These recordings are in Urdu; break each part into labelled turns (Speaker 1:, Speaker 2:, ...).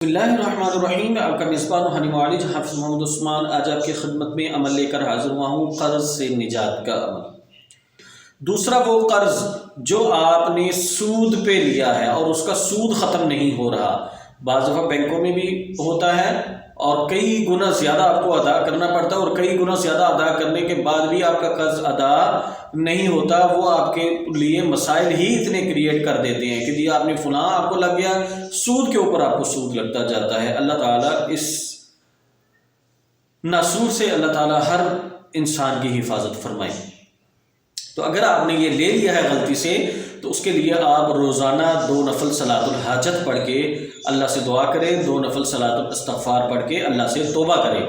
Speaker 1: بسم اللہ الرحمن الرحیم۔ آپ کا میزبان روحانی معالج حافظ محمد عثمان آج آپ کی خدمت میں عمل لے کر حاضر ہوا ہوں، قرض سے نجات کا عمل۔ دوسرا وہ قرض جو آپ نے سود پہ لیا ہے اور اس کا سود ختم نہیں ہو رہا، بعض دفعہ بینکوں میں بھی ہوتا ہے اور کئی گنا زیادہ آپ کو ادا کرنا پڑتا ہے، اور کئی گنا زیادہ ادا کرنے کے بعد بھی آپ کا قرض ادا نہیں ہوتا۔ وہ آپ کے لیے مسائل ہی اتنے کریٹ کر دیتے ہیں کہ جی آپ نے فلاں آپ کو لگ گیا، سود کے اوپر آپ کو سود لگتا جاتا ہے۔ اللہ تعالیٰ اس ناسور سے اللہ تعالیٰ ہر انسان کی حفاظت فرمائے۔ تو اگر آپ نے یہ لے لیا ہے غلطی سے، تو اس کے لیے آپ روزانہ 2 نفل صلاۃ الحاجت پڑھ کے اللہ سے دعا کریں، 2 نفل صلاۃ الاستغفار پڑھ کے اللہ سے توبہ کریں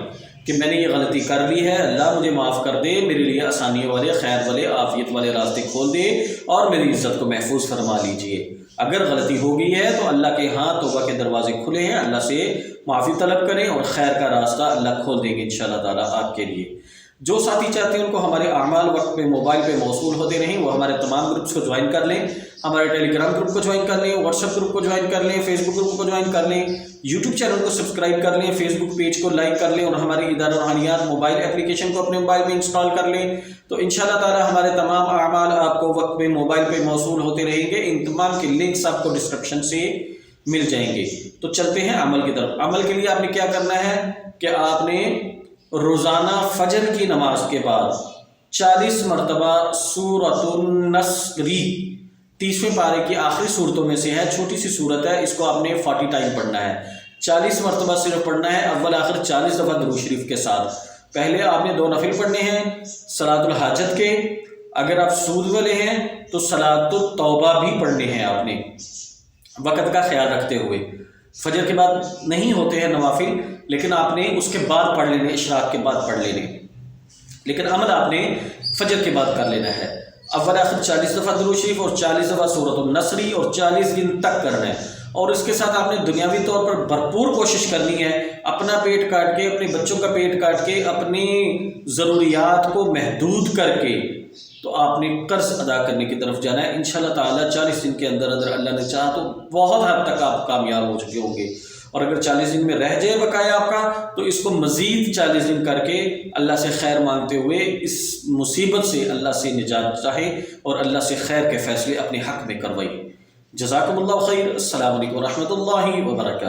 Speaker 1: کہ میں نے یہ غلطی کر لی ہے، اللہ مجھے معاف کر دے، میرے لیے آسانی والے، خیر والے، عافیت والے راستے کھول دے اور میری عزت کو محفوظ فرما لیجئے۔ اگر غلطی ہو گئی ہے تو اللہ کے ہاں توبہ کے دروازے کھلے ہیں، اللہ سے معافی طلب کریں اور خیر کا راستہ اللہ کھول دیں گے انشاءاللہ تعالیٰ آپ کے لیے۔ جو ساتھی چاہتے ہیں ان کو ہمارے اعمال وقت پہ موبائل پہ موصول ہوتے رہیں، وہ ہمارے تمام گروپس کو جوائن کر لیں، ہمارے ٹیلی گرام گروپ کو جوائن کر لیں، واٹس ایپ گروپ کو جوائن کر لیں، فیس بک گروپ کو جوائن کر لیں، یوٹیوب چینل کو سبسکرائب کر لیں، فیس بک پیج کو لائک کر لیں اور ہماری ادارہ روحانیات موبائل اپلیکیشن کو اپنے موبائل میں انسٹال کر لیں۔ تو انشاءاللہ تعالی ہمارے تمام اعمال آپ کو وقت پہ موبائل پہ موصول ہوتے رہیں گے۔ ان تمام کے لنکس آپ کو ڈسکرپشن سے مل جائیں گے۔ تو چلتے ہیں عمل کی طرف۔ عمل کے لیے آپ نے کیا کرنا ہے کہ آپ نے روزانہ فجر کی نماز کے بعد 40 مرتبہ سورۃ النصر، 30ویں پارے کی آخری صورتوں میں سے ہے، چھوٹی سی صورت ہے، اس کو آپ نے 40 ٹائم پڑھنا ہے، 40 مرتبہ صرف پڑھنا ہے، اول آخر 40 دفعہ درود شریف کے ساتھ۔ پہلے آپ نے 2 نفل پڑھنے ہیں صلاۃ الحاجت کے، اگر آپ سود والے ہیں تو صلاۃ التوبہ بھی پڑھنے ہیں آپ نے، وقت کا خیال رکھتے ہوئے۔ فجر کے بعد نہیں ہوتے ہیں نوافل، لیکن آپ نے اس کے بعد پڑھ لینے، اشراق کے بعد پڑھ لینے، لیکن عمل آپ نے فجر کے بعد کر لینا ہے۔ اول آخر 40 دفعہ درود شریف اور 40 دفعہ سورۃ النصر اور 40 دن تک کرنا ہے، اور اس کے ساتھ آپ نے دنیاوی طور پر بھرپور کوشش کرنی ہے، اپنا پیٹ کاٹ کے، اپنے بچوں کا پیٹ کاٹ کے، اپنی ضروریات کو محدود کر کے تو آپ نے قرض ادا کرنے کی طرف جانا ہے۔ انشاءاللہ تعالیٰ 40 دن کے اندر اندر اللہ نے چاہا تو بہت حد تک آپ کامیاب ہو چکے ہوں گے، اور اگر 40 دن میں رہ جائے بقایا آپ کا تو اس کو مزید 40 دن کر کے اللہ سے خیر مانگتے ہوئے اس مصیبت سے اللہ سے نجات چاہے اور اللہ سے خیر کے فیصلے اپنے حق میں کروائیے۔ جزاکم اللہ خیر۔ السلام علیکم ورحمۃ اللہ وبرکاتہ۔